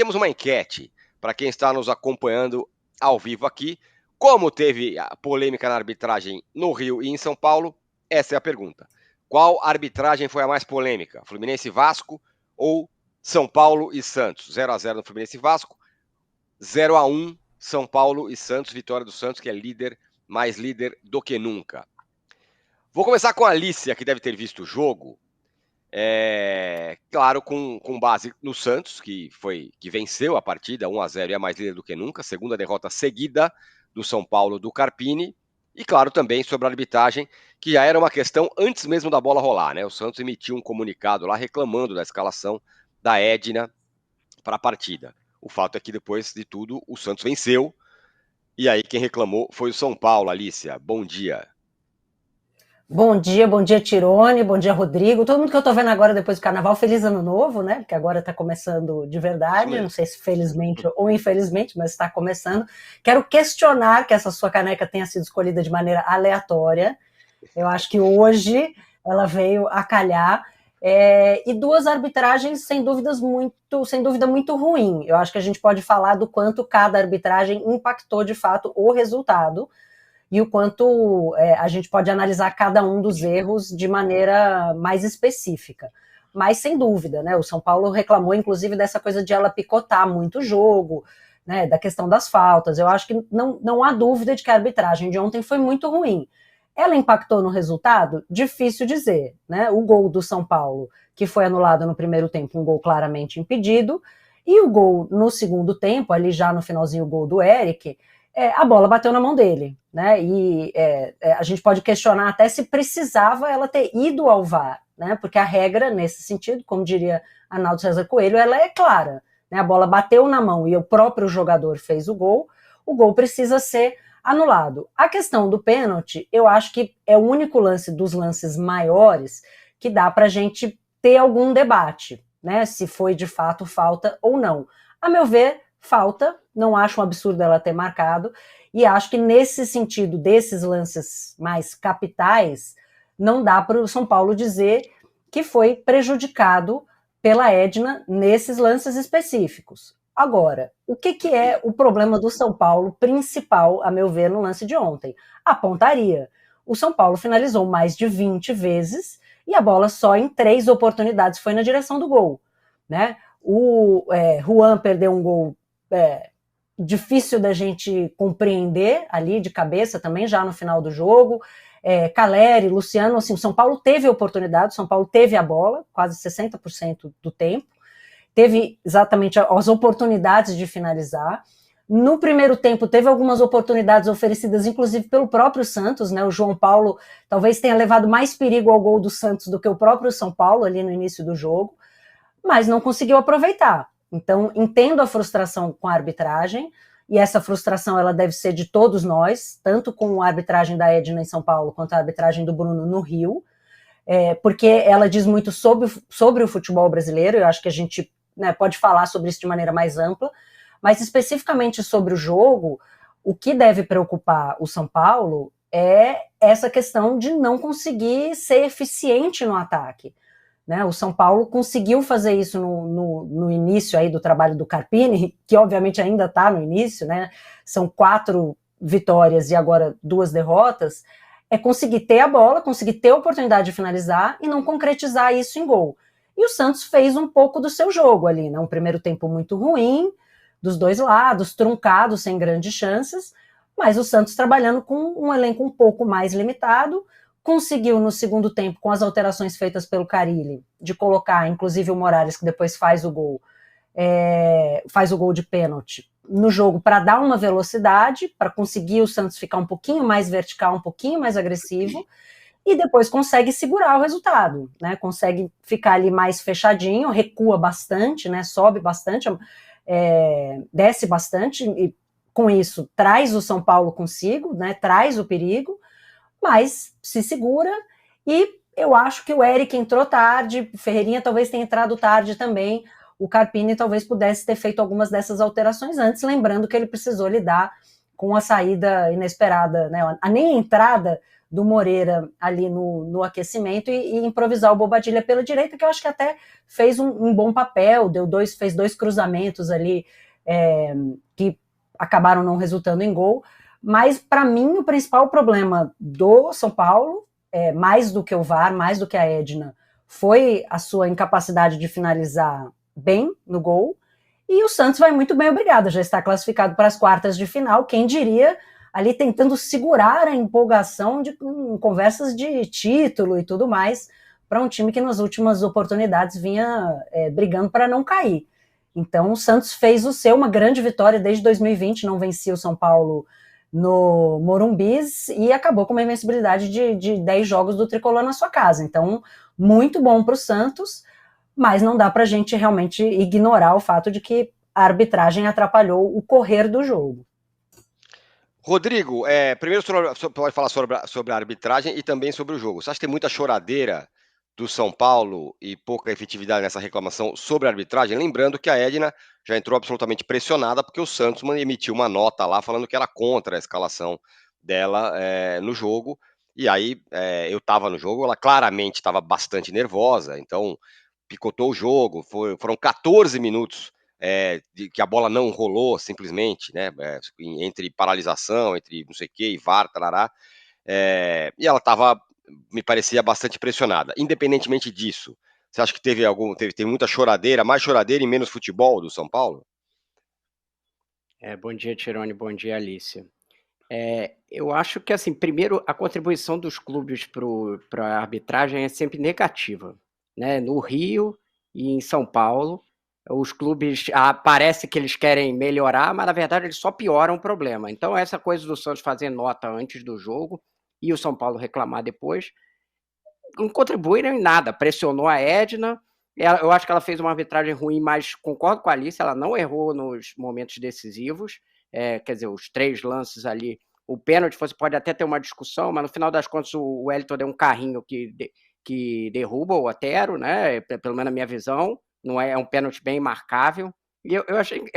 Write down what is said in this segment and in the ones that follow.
temos uma enquete para quem está nos acompanhando ao vivo aqui. Como teve a polêmica na arbitragem no Rio e em São Paulo, essa é a pergunta. Qual arbitragem foi a mais polêmica? Fluminense e Vasco ou São Paulo e Santos? 0-0 no Fluminense e Vasco, 0-1 São Paulo e Santos, vitória do Santos, que é líder, mais líder do que nunca. Vou começar com a Alicia, que deve ter visto o jogo. Claro, com base no Santos, que venceu a partida 1-0 e é mais líder do que nunca, segunda derrota seguida do São Paulo do Carpini, e claro também sobre a arbitragem, que já era uma questão antes mesmo da bola rolar, né? O Santos emitiu um comunicado lá reclamando da escalação da Edna para a partida. O fato é que depois de tudo o Santos venceu, e aí quem reclamou foi o São Paulo. Alicia, bom dia. Bom dia, Tirone, bom dia, Rodrigo. Todo mundo que eu tô vendo agora depois do carnaval, feliz ano novo, né? Porque agora tá começando de verdade, não sei se felizmente ou infelizmente, mas está começando. Quero questionar que essa sua caneca tenha sido escolhida de maneira aleatória. Eu acho que hoje ela veio a calhar. E duas arbitragens, sem dúvida muito ruim. Eu acho que a gente pode falar do quanto cada arbitragem impactou de fato o resultado e o quanto a gente pode analisar cada um dos erros de maneira mais específica. Mas, sem dúvida, né, o São Paulo reclamou, inclusive, dessa coisa de ela picotar muito o jogo, né, da questão das faltas. Eu acho que não há dúvida de que a arbitragem de ontem foi muito ruim. Ela impactou no resultado? Difícil dizer, né? O gol do São Paulo, que foi anulado no primeiro tempo, um gol claramente impedido, e o gol no segundo tempo, ali já no finalzinho, o gol do Eric, a bola bateu na mão dele, né? E a gente pode questionar até se precisava ela ter ido ao VAR, né? Porque a regra, nesse sentido, como diria Arnaldo César Coelho, ela é clara, né? A bola bateu na mão e o próprio jogador fez o gol precisa ser anulado. A questão do pênalti, eu acho que é o único lance dos lances maiores que dá para a gente ter algum debate, né? Se foi de fato falta ou não. A meu ver, falta, não acho um absurdo ela ter marcado, e acho que nesse sentido desses lances mais capitais, não dá para o São Paulo dizer que foi prejudicado pela Edna nesses lances específicos. Agora, o que é o problema do São Paulo principal, a meu ver, no lance de ontem? A pontaria. O São Paulo finalizou mais de 20 vezes e a bola só em 3 oportunidades foi na direção do gol, né? O Juan perdeu um gol difícil da gente compreender ali de cabeça também, já no final do jogo. Caleri, Luciano, assim, o São Paulo teve a oportunidade, o São Paulo teve a bola, quase 60% do tempo, teve exatamente as oportunidades de finalizar. No primeiro tempo, teve algumas oportunidades oferecidas, inclusive pelo próprio Santos, né? O João Paulo talvez tenha levado mais perigo ao gol do Santos do que o próprio São Paulo ali no início do jogo, mas não conseguiu aproveitar. Então, entendo a frustração com a arbitragem, e essa frustração ela deve ser de todos nós, tanto com a arbitragem da Edna em São Paulo, quanto a arbitragem do Bruno no Rio, porque ela diz muito sobre o futebol brasileiro. Eu acho que a gente, né, pode falar sobre isso de maneira mais ampla, mas especificamente sobre o jogo, o que deve preocupar o São Paulo é essa questão de não conseguir ser eficiente no ataque. Né, o São Paulo conseguiu fazer isso no início aí do trabalho do Carpini, que obviamente ainda está no início, né? São 4 vitórias e agora 2 derrotas, conseguir ter a bola, conseguir ter a oportunidade de finalizar e não concretizar isso em gol. E o Santos fez um pouco do seu jogo ali, né? Um primeiro tempo muito ruim, dos dois lados, truncado, sem grandes chances, mas o Santos trabalhando com um elenco um pouco mais limitado, conseguiu no segundo tempo, com as alterações feitas pelo Carille, de colocar, inclusive o Morales, que depois faz o gol de pênalti no jogo, para dar uma velocidade, para conseguir o Santos ficar um pouquinho mais vertical, um pouquinho mais agressivo, e depois consegue segurar o resultado, né? Consegue ficar ali mais fechadinho, recua bastante, né? Sobe bastante, desce bastante, e com isso traz o São Paulo consigo, né? Traz o perigo, mas se segura, e eu acho que o Eric entrou tarde, o Ferreirinha talvez tenha entrado tarde também, o Carpini talvez pudesse ter feito algumas dessas alterações antes, lembrando que ele precisou lidar com a saída inesperada, né, a nem entrada do Moreira ali no aquecimento e improvisar o Bobadilla pela direita, que eu acho que até fez um bom papel, fez 2 cruzamentos ali que acabaram não resultando em gol. Mas, para mim, o principal problema do São Paulo, mais do que o VAR, mais do que a Edna, foi a sua incapacidade de finalizar bem no gol. E o Santos vai muito bem, obrigado, já está classificado para as quartas de final. Quem diria, ali tentando segurar a empolgação com conversas de título e tudo mais, para um time que nas últimas oportunidades vinha brigando para não cair. Então, o Santos fez o seu, uma grande vitória desde 2020, não vencia o São Paulo no Morumbis e acabou com uma invencibilidade de 10 jogos do Tricolor na sua casa. Então, muito bom para o Santos, mas não dá para a gente realmente ignorar o fato de que a arbitragem atrapalhou o correr do jogo. Rodrigo, primeiro pode falar sobre a arbitragem e também sobre o jogo. Você acha que tem muita choradeira do São Paulo e pouca efetividade nessa reclamação sobre a arbitragem? Lembrando que a Edna já entrou absolutamente pressionada porque o Santos emitiu uma nota lá falando que era contra a escalação dela no jogo. E aí eu estava no jogo, ela claramente estava bastante nervosa, então picotou o jogo, foram 14 minutos que a bola não rolou simplesmente, né? Entre paralisação, entre não sei o que, e VAR, tarará. E ela estava, me parecia, bastante pressionada. Independentemente disso, você acha que teve muita choradeira, mais choradeira e menos futebol do São Paulo? Bom dia, Tirone, bom dia, Alicia. Eu acho que, assim, primeiro, a contribuição dos clubes para a arbitragem é sempre negativa, né? No Rio e em São Paulo, os clubes parece que eles querem melhorar, mas na verdade eles só pioram o problema. Então essa coisa do Santos fazer nota antes do jogo e o São Paulo reclamar depois não contribuíram em nada, pressionou a Edna. Eu acho que ela fez uma arbitragem ruim, mas concordo com a Alice, ela não errou nos momentos decisivos, quer dizer, os 3 lances ali, o pênalti você pode até ter uma discussão, mas no final das contas o Wellington deu um carrinho que derruba o Otero, né? Pelo menos na minha visão, não é um pênalti bem marcável. E eu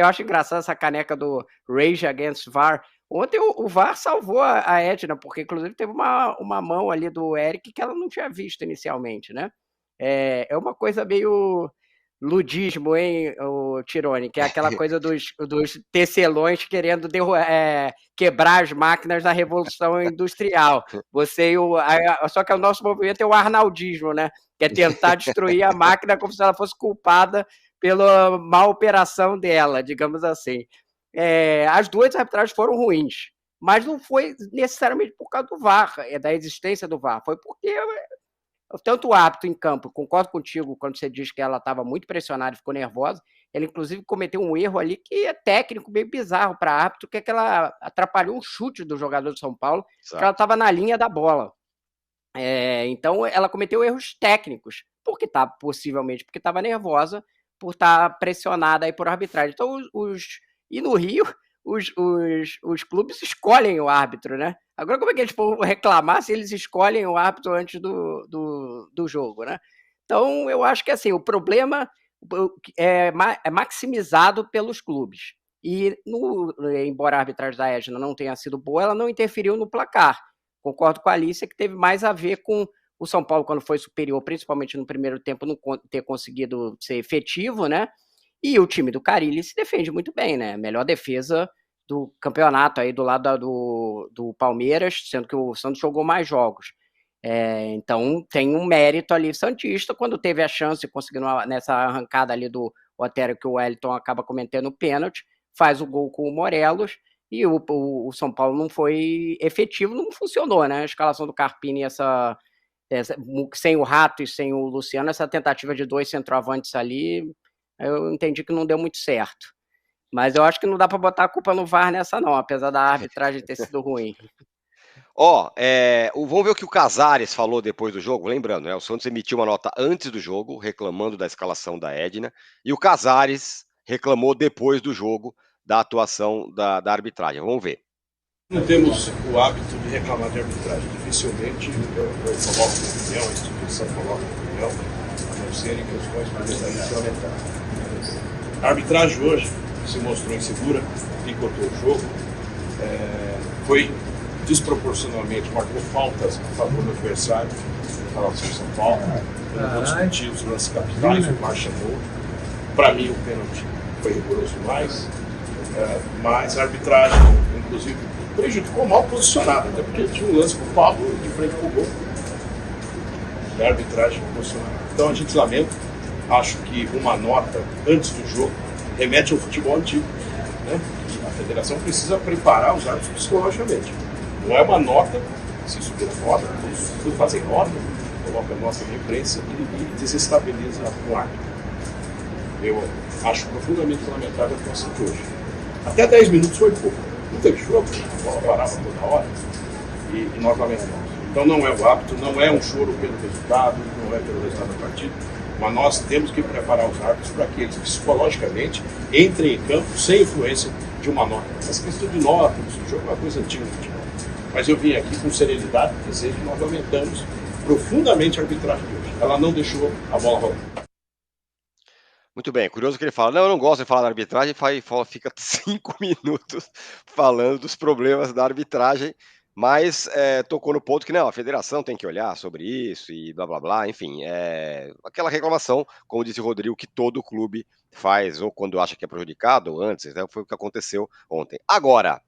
acho engraçado essa caneca do Rage Against VAR. Ontem o VAR salvou a Edna, porque inclusive teve uma mão ali do Eric que ela não tinha visto inicialmente, né? É uma coisa meio ludismo, hein, o Tirone, que é aquela coisa dos tecelões querendo quebrar as máquinas da Revolução Industrial. Só que o nosso movimento é o arnaldismo, né? Que é tentar destruir a máquina como se ela fosse culpada pela má operação dela, digamos assim. As 2 arbitragens foram ruins, mas não foi necessariamente por causa do VAR, da existência do VAR, foi porque tanto o árbitro em campo, concordo contigo quando você diz que ela estava muito pressionada e ficou nervosa, ela inclusive cometeu um erro ali que é técnico, meio bizarro para a árbitro, que é que ela atrapalhou um chute do jogador de São Paulo, que ela estava na linha da bola. Então ela cometeu erros técnicos, possivelmente porque estava nervosa, por estar pressionada aí por arbitragem. Então e no Rio, os clubes escolhem o árbitro, né? Agora, como é que eles vão reclamar se eles escolhem o árbitro antes do jogo, né? Então, eu acho que assim, o problema é maximizado pelos clubes. E, embora a arbitragem da Edna não tenha sido boa, ela não interferiu no placar. Concordo com a Alicia que teve mais a ver com o São Paulo, quando foi superior, principalmente no primeiro tempo, não ter conseguido ser efetivo, né? E o time do Carille se defende muito bem, né? Melhor defesa do campeonato aí do lado do Palmeiras, sendo que o Santos jogou mais jogos. Então tem um mérito ali santista, quando teve a chance, conseguindo nessa arrancada ali do Otero, que o Wellington acaba cometendo o pênalti, faz o gol com o Morelos, e o São Paulo não foi efetivo, não funcionou, né? A escalação do Carpini, sem o Rato e sem o Luciano, essa tentativa de 2 centroavantes ali, eu entendi que não deu muito certo. Mas eu acho que não dá para botar a culpa no VAR nessa não, apesar da arbitragem ter sido ruim. Vamos ver o que o Casares falou depois do jogo. Lembrando, né, o Santos emitiu uma nota antes do jogo, reclamando da escalação da Edna, e o Casares reclamou depois do jogo da atuação da arbitragem. Vamos ver. Não temos o hábito de reclamar de arbitragem. Dificilmente eu coloco minha opinião, a instituição coloca minha opinião, a não ser em questões fundamentais. A arbitragem hoje se mostrou insegura, picotou o jogo, foi desproporcionalmente marcou faltas a favor do adversário, em relação ao São Paulo. Eu não vou discutir os lances capitais, o Mar chamou. Para mim, o pênalti foi rigoroso demais, mas a arbitragem, inclusive, prejudicou mal posicionado, até porque tinha um lance com o Pablo de frente com o gol. A arbitragem posicionada. Então a gente lamenta, acho que uma nota antes do jogo remete ao futebol antigo, né? A federação precisa preparar os árbitros psicologicamente. Não é uma nota, se subir a nota, tudo fazem nota, coloca a nota na imprensa e desestabiliza o árbitro. Eu acho profundamente lamentável a atuação de hoje. Até 10 minutos foi pouco. Não teve jogo, a bola parava toda hora e nós lamentamos. Então não é o hábito, não é um choro pelo resultado, não é pelo resultado da partida, mas nós temos que preparar os árbitros para que eles psicologicamente entrem em campo sem influência de uma nota. Essa questão de nota, esse jogo é uma coisa antiga no futebol. Mas eu vim aqui com serenidade dizer que nós lamentamos profundamente a arbitragem de hoje. Ela não deixou a bola rolar. Muito bem, curioso que ele fala, não, eu não gosto de falar da arbitragem, fica 5 minutos falando dos problemas da arbitragem, mas tocou no ponto que não, a federação tem que olhar sobre isso e blá blá blá, enfim, aquela reclamação, como disse o Rodrigo, que todo clube faz, ou quando acha que é prejudicado, ou antes, né, foi o que aconteceu ontem. Agora,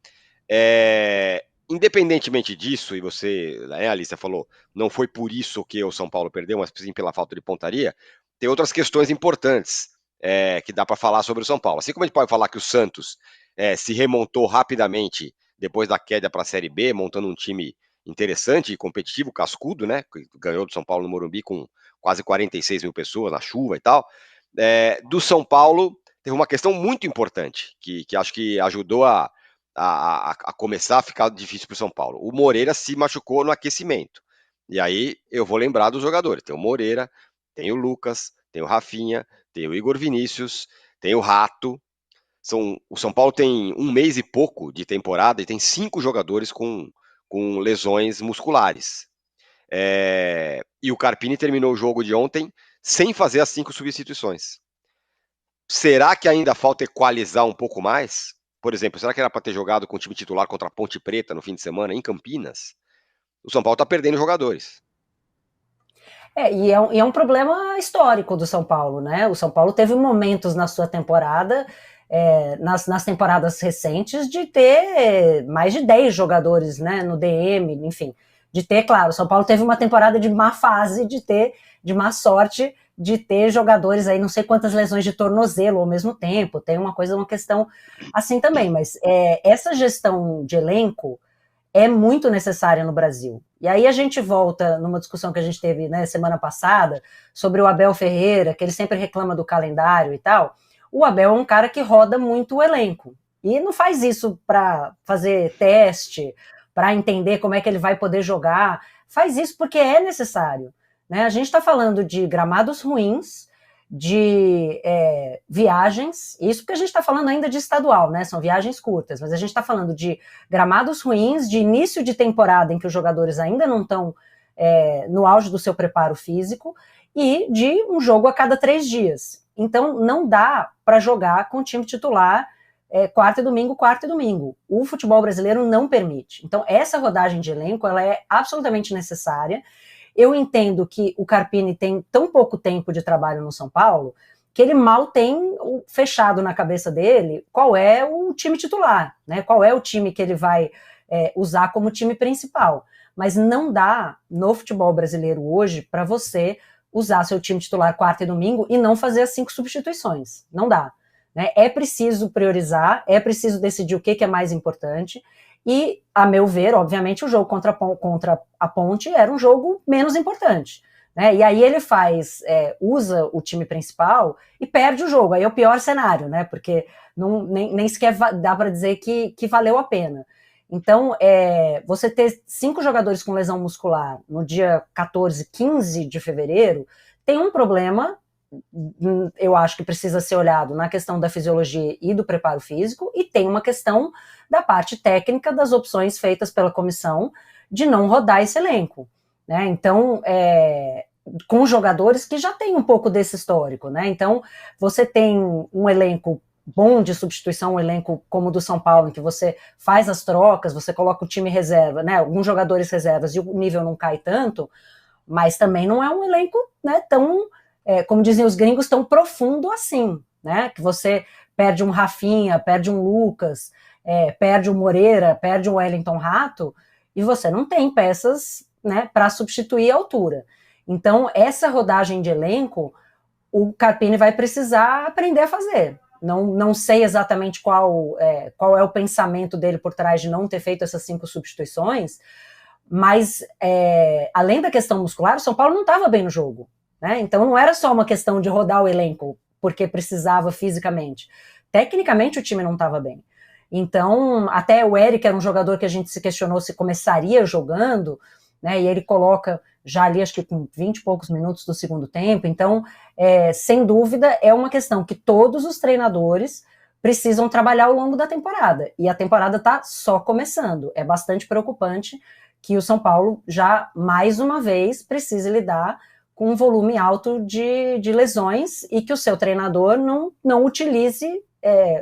independentemente disso, e você, a Alicia falou, não foi por isso que o São Paulo perdeu, mas sim pela falta de pontaria, tem outras questões importantes que dá para falar sobre o São Paulo. Assim como a gente pode falar que o Santos se remontou rapidamente depois da queda para a Série B, montando um time interessante e competitivo, cascudo, né? Ganhou do São Paulo no Morumbi com quase 46 mil pessoas na chuva e tal. Do São Paulo, teve uma questão muito importante, que acho que ajudou a começar a ficar difícil para o São Paulo. O Moreira se machucou no aquecimento. E aí eu vou lembrar dos jogadores. Tem o Moreira, tem o Lucas, tem o Rafinha, tem o Igor Vinícius, tem o Rato. O São Paulo tem 1 mês e pouco de temporada e tem 5 jogadores com lesões musculares. E o Carpini terminou o jogo de ontem sem fazer as 5 substituições. Será que ainda falta equalizar um pouco mais? Por exemplo, será que era para ter jogado com o time titular contra a Ponte Preta no fim de semana em Campinas? O São Paulo está perdendo jogadores. E é um problema histórico do São Paulo, né? O São Paulo teve momentos na sua temporada, nas temporadas recentes, de ter mais de 10 jogadores, né, no DM, enfim, de ter, claro, o São Paulo teve uma temporada de má fase, de má sorte, de ter jogadores aí, não sei quantas lesões de tornozelo ao mesmo tempo, tem uma questão assim também, mas essa gestão de elenco é muito necessária no Brasil. E aí a gente volta numa discussão que a gente teve, né, semana passada, sobre o Abel Ferreira, que ele sempre reclama do calendário e tal. O Abel é um cara que roda muito o elenco. E não faz isso para fazer teste, para entender como é que ele vai poder jogar. Faz isso porque é necessário. Né? A gente está falando de gramados ruins, de viagens, isso porque a gente está falando ainda de estadual, né? São viagens curtas, mas a gente está falando de gramados ruins, de início de temporada em que os jogadores ainda não estão no auge do seu preparo físico e de um jogo a cada 3 dias. Então não dá para jogar com o time titular quarta e domingo. O futebol brasileiro não permite. Então essa rodagem de elenco ela é absolutamente necessária. Eu entendo que o Carpini tem tão pouco tempo de trabalho no São Paulo que ele mal tem fechado na cabeça dele qual é o time titular, né? Qual é o time que ele vai usar como time principal. Mas não dá no futebol brasileiro hoje para você usar seu time titular quarta e domingo e não fazer as 5 substituições. Não dá. Né? É preciso priorizar, é preciso decidir o que é mais importante. E, a meu ver, obviamente, o jogo contra a Ponte era um jogo menos importante. Né? E aí ele usa o time principal e perde o jogo. Aí é o pior cenário, né? Porque nem sequer dá para dizer que valeu a pena. Então, você ter 5 jogadores com lesão muscular no dia 14, 15 de fevereiro tem um problema, eu acho que precisa ser olhado na questão da fisiologia e do preparo físico, e tem uma questão da parte técnica das opções feitas pela comissão de não rodar esse elenco, né? Então, com jogadores que já têm um pouco desse histórico, né? Então, você tem um elenco bom de substituição, um elenco como o do São Paulo, em que você faz as trocas, você coloca o time reserva, né, alguns jogadores reservas e o nível não cai tanto, mas também não é um elenco, né, tão, como dizem os gringos, tão profundo assim, né, que você perde um Rafinha, perde um Lucas, perde o Moreira, perde o Wellington Rato, e você não tem peças, né, para substituir a altura. Então, essa rodagem de elenco, o Carpini vai precisar aprender a fazer. Não sei exatamente qual é o pensamento dele por trás de não ter feito essas 5 substituições, mas além da questão muscular, o São Paulo não estava bem no jogo, né? Então não era só uma questão de rodar o elenco porque precisava fisicamente. Tecnicamente o time não estava bem. Então, até o Eric era um jogador que a gente se questionou se começaria jogando, né? E ele coloca já ali, acho que com 20 e poucos minutos do segundo tempo. Então, sem dúvida, é uma questão que todos os treinadores precisam trabalhar ao longo da temporada. E a temporada está só começando. É bastante preocupante que o São Paulo já, mais uma vez, precise lidar com um volume alto de lesões e que o seu treinador não utilize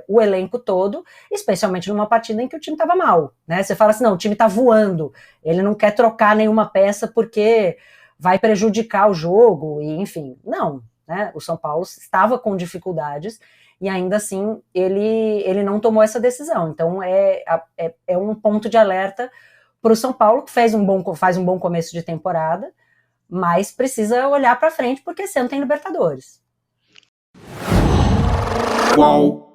o elenco todo, especialmente numa partida em que o time estava mal, né? Você fala assim, não, o time está voando, ele não quer trocar nenhuma peça porque vai prejudicar o jogo, e enfim, não, né? O São Paulo estava com dificuldades e ainda assim ele não tomou essa decisão, então é um ponto de alerta para o São Paulo, que faz um bom começo de temporada, mas precisa olhar para frente porque esse ano tem Libertadores. Qual